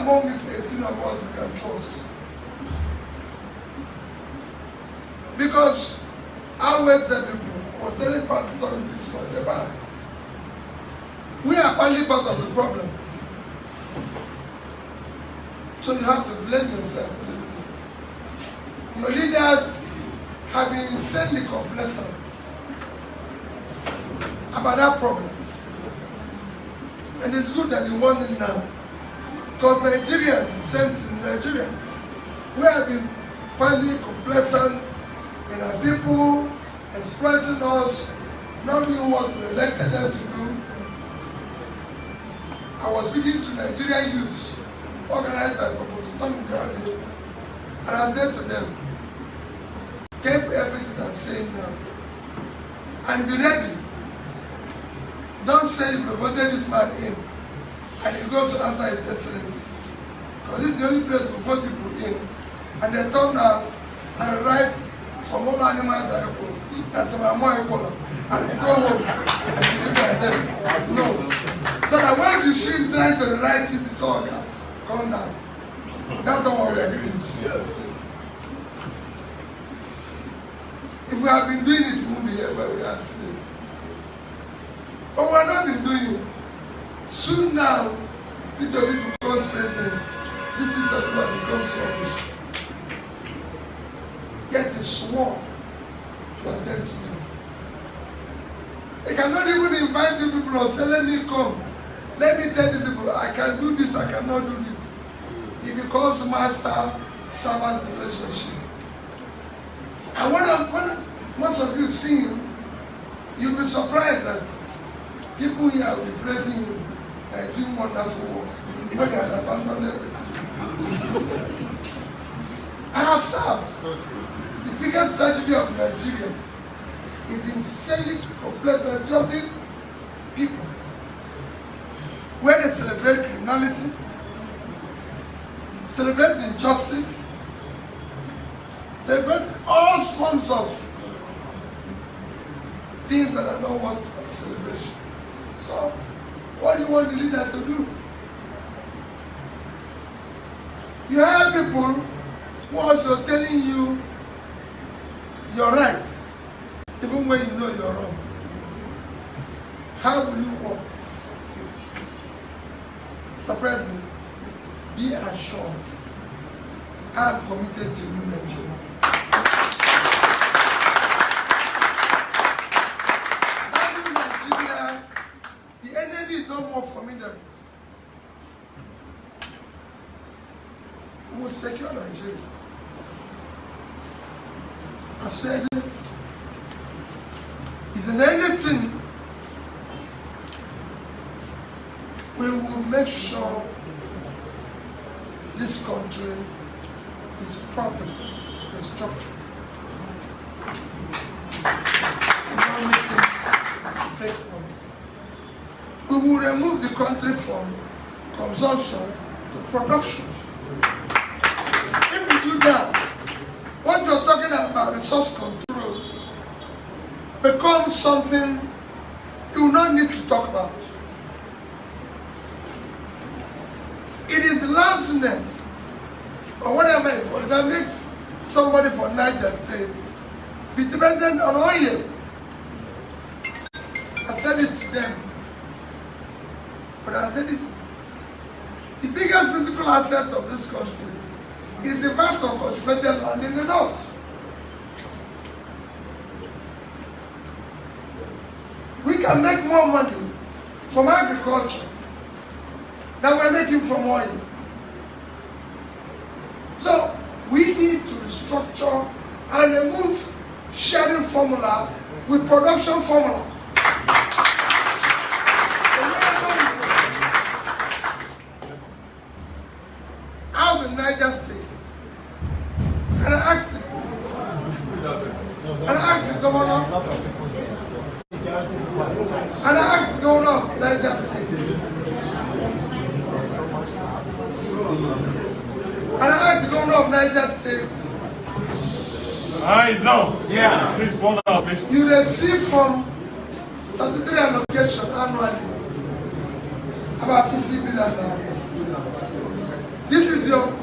among these 18 of us we can trust. Because I always tell people, I was telling Pastor this for the past, we are only part of the problem. So you have to blame yourself. Your leaders have been insanely complacent about that problem. And it's good that you want it now. Because Nigerians, the same thing, Nigeria, we have been finally complacent in our people, exploiting us, not doing what we elected them to do. I was speaking to Nigerian youth, organized by Professor Tom Grady, and I said to them, take everything I'm saying now, and be ready. Don't say you voted this man in, and he goes to answer his excellency. Because this is the only place we vote people in, and they turn out and write from all animals are equal. That's some more equal. And go home and look at them. No. So that once you see him trying to write it, it's all down. Calm down. That's not what we are doing. If we have been doing it, we won't be here where we are today. But we have not been doing it. Soon now, Peter becomes president. This is the Lord becomes rubbish. Yet is sworn to attend to this. They cannot even invite you people or say, let me come. Let me tell these people, I can do this, I cannot do this. It becomes master-servant relationship. And when most of you see him, you'll be surprised that people here will be praising you and doing wonderful work. When they have abandoned everything. I have served. The biggest tragedy of Nigeria is the insanely complacency of the people. Where they celebrate criminality, celebrate injustice, celebrate all forms of things that are not worth of celebration. So, what do you want the leader to do? You have people who are also telling you you're right, even when you know you're wrong. How will you walk? Mr. President, be assured, I am committed to you, Nigeria. Nigeria, the enemy is no more formidable. We will secure Nigeria. I've said it. If there's anything, we will make sure this country is properly restructured. We're not making fake promises. We will remove the country from consumption to production. If we do that, what you're talking about, resource control, becomes something you will not need to talk about. It is laziness, or whatever you call it, that makes somebody from Niger State be dependent on oil. I said it to them, but I said it. The biggest physical assets of this country is the vast uncultivated land in the north. We can make more money from agriculture than we're making from oil. So we need to restructure and remove sharing formula with production formula. How's in Niger State? And I asked him, the governor, and I asked the governor of Niger State, and I asked the governor of Niger State, Eyes off. Yeah, please follow up, please. You receive from statutory allocation annually about 50 billion.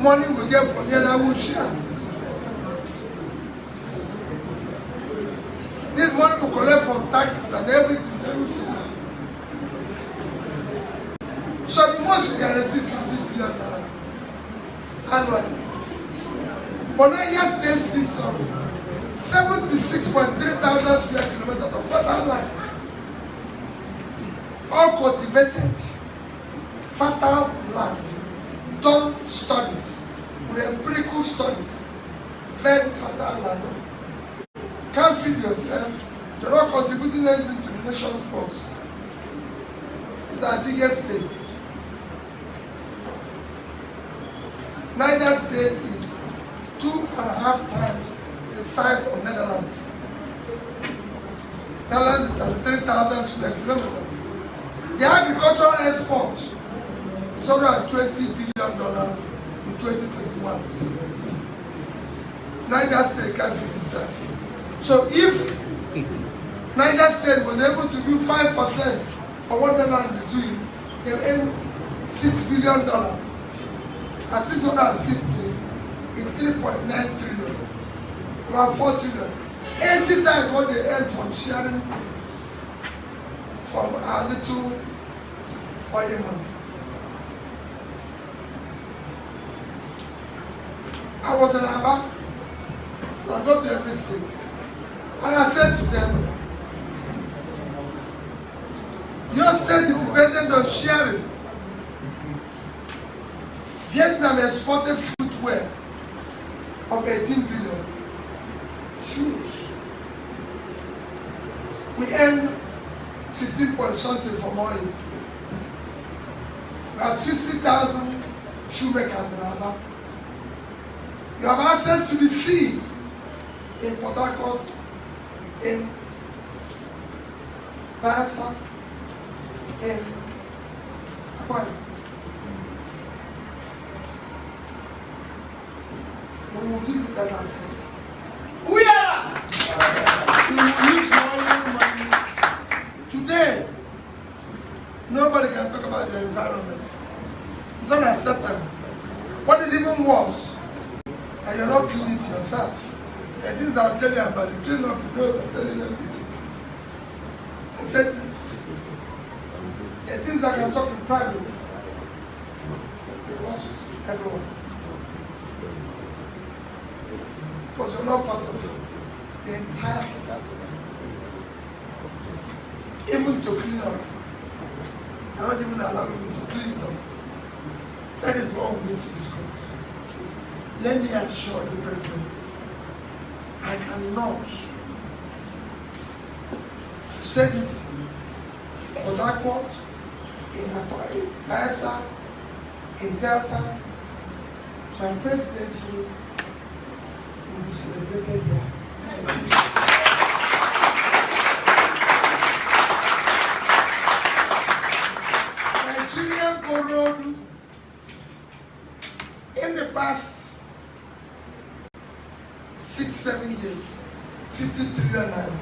money we get from here that we share. This money we collect from taxes and everything that we share. So the most we can receive 50 billion annually. But Niger State sits on 76.3 thousand square kilometers of fertile land. All cultivated, fertile land. Done studies, with empirical studies. Very fertile land. Can't feed yourself. You're not contributing anything to the nation's purse. It's our biggest state. Niger State is 2.5 times the size of Netherlands. Netherlands is at 3,000 square kilometers. The agricultural export is $120 billion in 2021. Niger State can't feed itself. So if Niger State was able to do 5% of what Netherlands is doing, they'll earn $6 billion. At 650 is 3.9 trillion, about 4 trillion. 80 times what they earn from sharing from our little oil money. I was in Aba, so I go to every state, and I said to them, your state is dependent on sharing. Vietnam exported footwear of 18 billion. Shoes. We earn 15 point something from oil. We have 60,000 shoemakers in Aba. You have access to the sea in Port Harcourt, in Bayelsa, in Akwa. We will give you that access. We will use oil money. Today, nobody can talk about your environment. It's not acceptable. What is even worse? And you're not cleaning it yourself. The things I'll tell you about, you clean up the road, I'm telling you. I said, the things I can talk in private, everyone. Because you're not part of the entire system. Even to clean up, you're not even allowing me to clean it up. That is what we need to discuss. Let me assure the President, I cannot say it on that court, in Bayelsa, in Delta, my presidency will be celebrated there. Nigeria borrowed in the past 6-7 years, 50 trillion naira.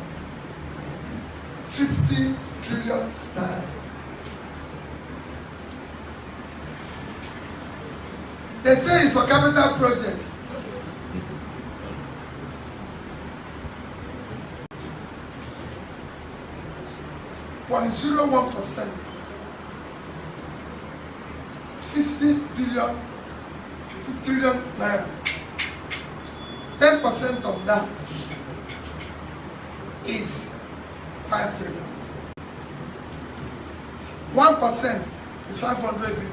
50 trillion naira. They say it's a capital project. .01%. 50 trillion naira. 10% of that is 5 trillion. 1% is 500 billion.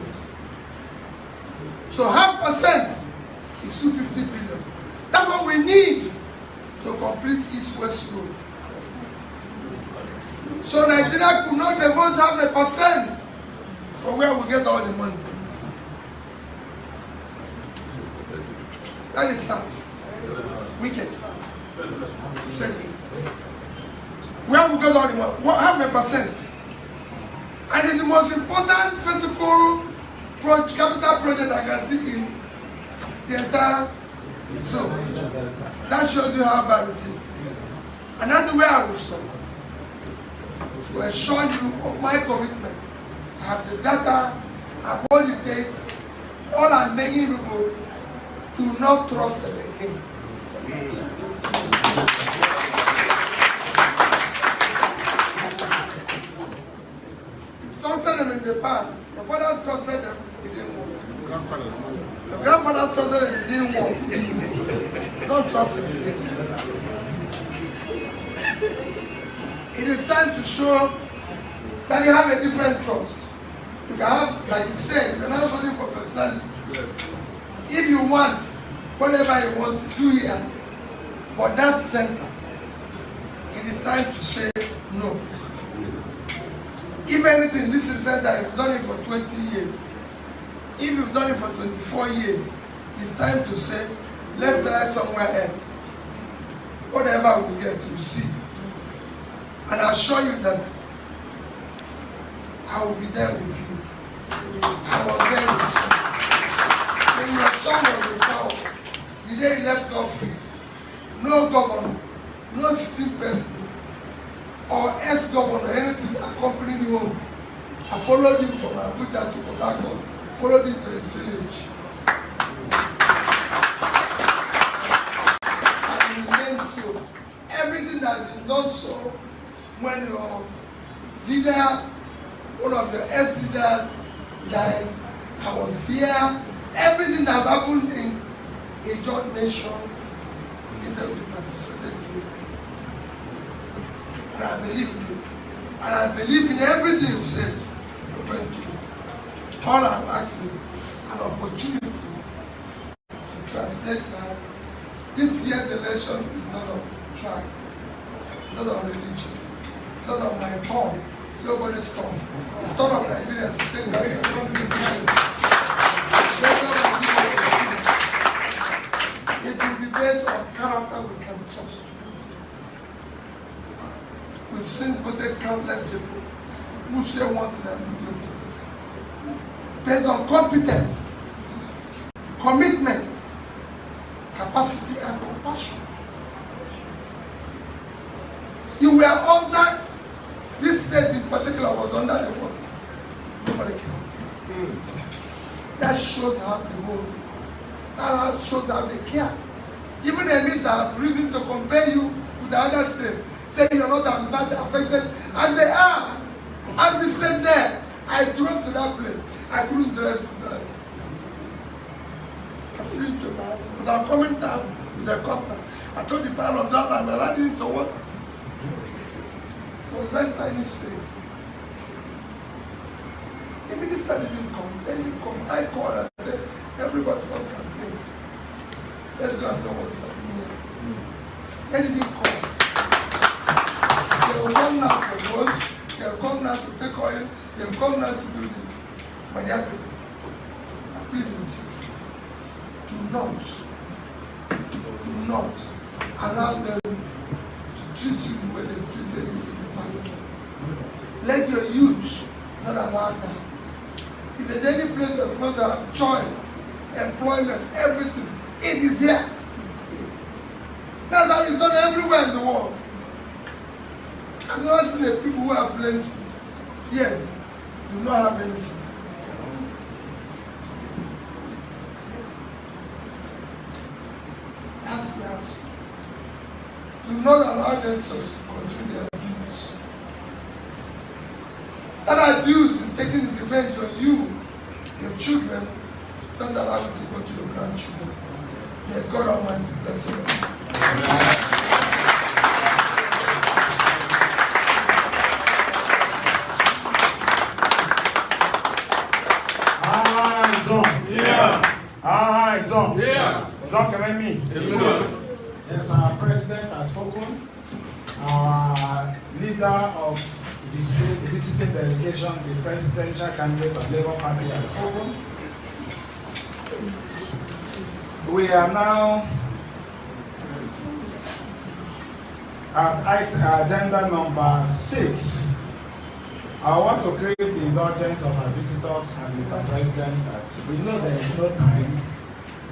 So half percent is 250 billion. That's what we need to complete East-West Road. So Nigeria could not devote half a percent from where we get all the money. That is sad. Wicked. Where we get all the money? Half a percent. And it's the most important physical capital project I can see in the entire zone. That shows you how bad it is. And that's the way I will stop. To assure you of my commitment. I have the data, I have what it takes. All I'm begging people Do not trust them again. You trusted them in the past. Your fathers trusted them, it didn't work. Your grandfathers trusted them, it didn't work. Don't trust them again. It is time to show that you have a different trust. You can have, like you said, you can have something for personality. If you want whatever you want to do here, but that center, it is time to say no. If anything, this is center, you've done it for 20 years. If you've done it for 24 years, it's time to say, let's try somewhere else. Whatever we get, we'll see. And I assure you that I will be there with you. I was there with you. When your son was in power, the day he left office, no governor, no sitting person, or ex-governor, anything accompanied him home. I followed him from Abuja to Port Harcourt, followed him to his village. And it remains so. Everything that has been done so, when your leader, one of your ex-leaders died, I was here. Everything that happened in a joint nation, it will be participated in it. And I believe in it. And I believe in everything you said you're going to do. All I'm asking is an opportunity to translate that this year's election is not on tribe. It's not on religion. It's not on my tongue. It's nobody's tongue. It's not on Nigerians to take that. It will be based on character we can trust. We've seen quoted countless people who say one thing and do the opposite. It's based on competence, commitment, capacity, and compassion. You were under, this state in particular was under the water. Nobody came. That shows how they hold. That shows how they care. Even the elites have reason to compare you to the other state, saying you're not as bad affected as they are. As they stayed there, I drove to that place. I couldn't drive to that state. I flew to that state. Because I'm coming down with a copter. I told the pilot that I'm landing into water. It was a very tiny space. The minister didn't come. Then he come. I called and said, everybody stop campaign. Let's go and see what's happening here. Then he didn't come. They will come now for vote. They will come now to take oil. They will come now to do this. But they have to plead with you. Do not allow them to treat you the way they treated you in the past. Let your youth not allow that. If there's any place that's supposed to have joy, employment, everything, it is here. That's how it's done everywhere in the world. I've never seen the people who have plenty, yet do not have anything. That's the answer. Do not allow them to continue their abuse. That abuse is taking its revenge on you, your children. Don't allow it to go to your grandchildren. May God Almighty bless you. Eyes on. Yeah. Eyes on. Yeah. Can I meet? Yes, our president has spoken. Our leader of the state, the visiting delegation, the presidential candidate of Labour Party has spoken. We are now at agenda number 6. I want to crave the indulgence of our visitors and Mr. President that we know there is no time,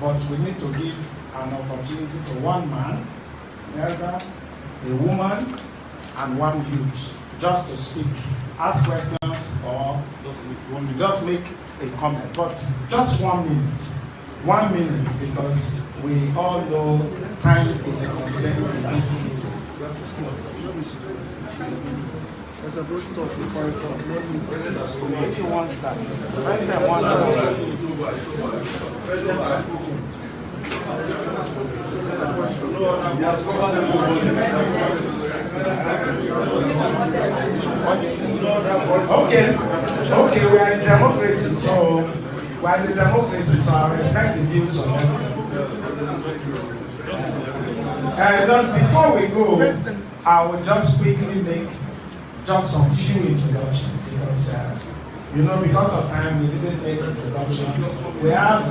but we need to give an opportunity to one man, an elder, a woman, and one youth, just to speak, ask questions, or just make a comment, but just 1 minute. 1 minute, because we all know time is a constraint in this season. There's a bus stop before it comes. If you want that, President wants Okay, we are in democracy, so I respect the views of everyone. Just before we go, I will just quickly make just some few introductions, because because of time we didn't make introductions. We have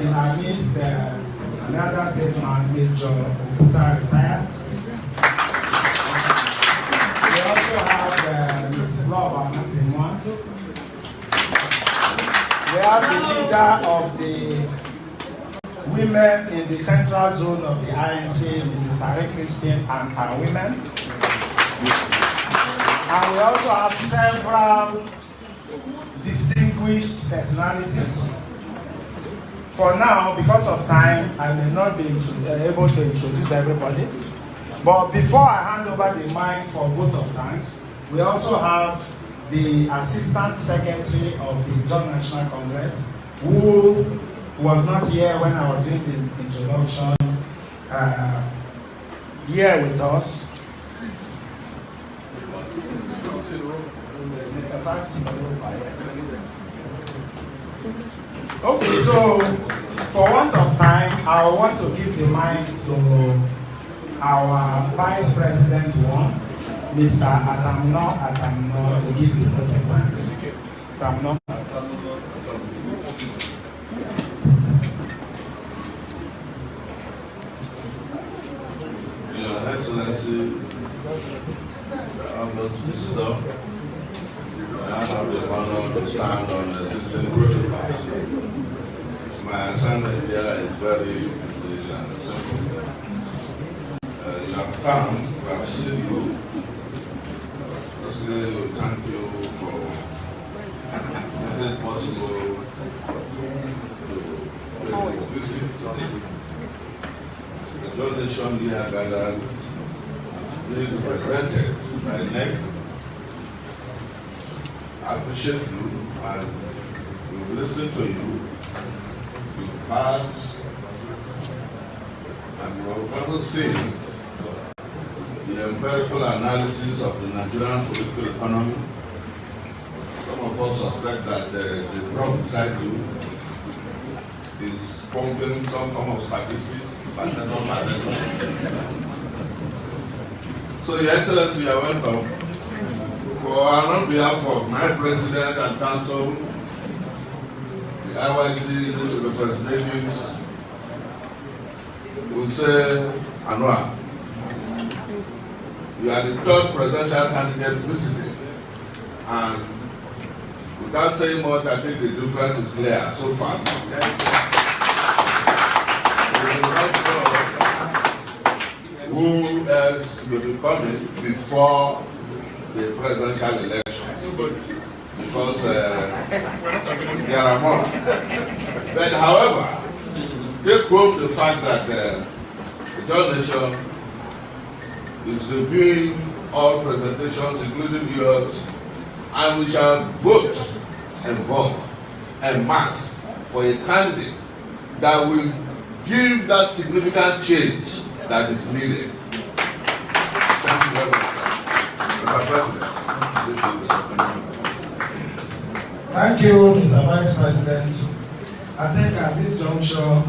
in our midst another statesman, Major Okuta, retired. We also have Mrs. Love Amasimwa. We have the leader of the women in the central zone of the INC, Mrs. Tariq Christian, and her women. And we also have several distinguished personalities. For now, because of time, I may not be able to introduce everybody. But before I hand over the mic for vote of thanks, we also have the Assistant Secretary of the John National Congress, who was not here when I was doing the introduction, here with us. Okay, so for want of time, I want to give the mic to our Vice President one, Mr. Atamno, to give the vote of thanks. Atamno. Your Excellency, Honored Visitor, I have the honor to stand on the existing protocols. My assignment here is very easy and simple. You have come, we have seen you. Firstly, we thank you for making it possible to make this visit today. The donation here gathered being represented by NEC. I appreciate you, and we will listen to you. You pass, and we will also see the empirical analysis of the Nigerian political economy. Some of us suspect that the problem beside you is pumping some form of statistics, but they don't matter. So, Your Excellency, you are welcome. On behalf of my President and Council, the IYC representatives, will say, Anwar, you are the third presidential candidate visiting, and without saying much, I think the difference is clear so far. Who else will be coming before the presidential elections? Because there are more. But however, take home the fact that the John Nation is reviewing all presentations, including yours, and we shall vote and vote en masse for a candidate that will give that significant change that is needed. Thank you very much. Thank you, Mr. Vice President. I think at this juncture,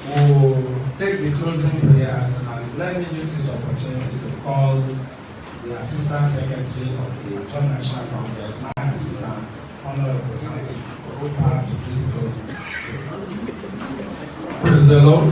we'll take the closing prayers, and let me use this opportunity to call the Assistant Secretary of the John National Congress, my assistant, Honorable Samson, who will have to do the closing. Praise the Lord.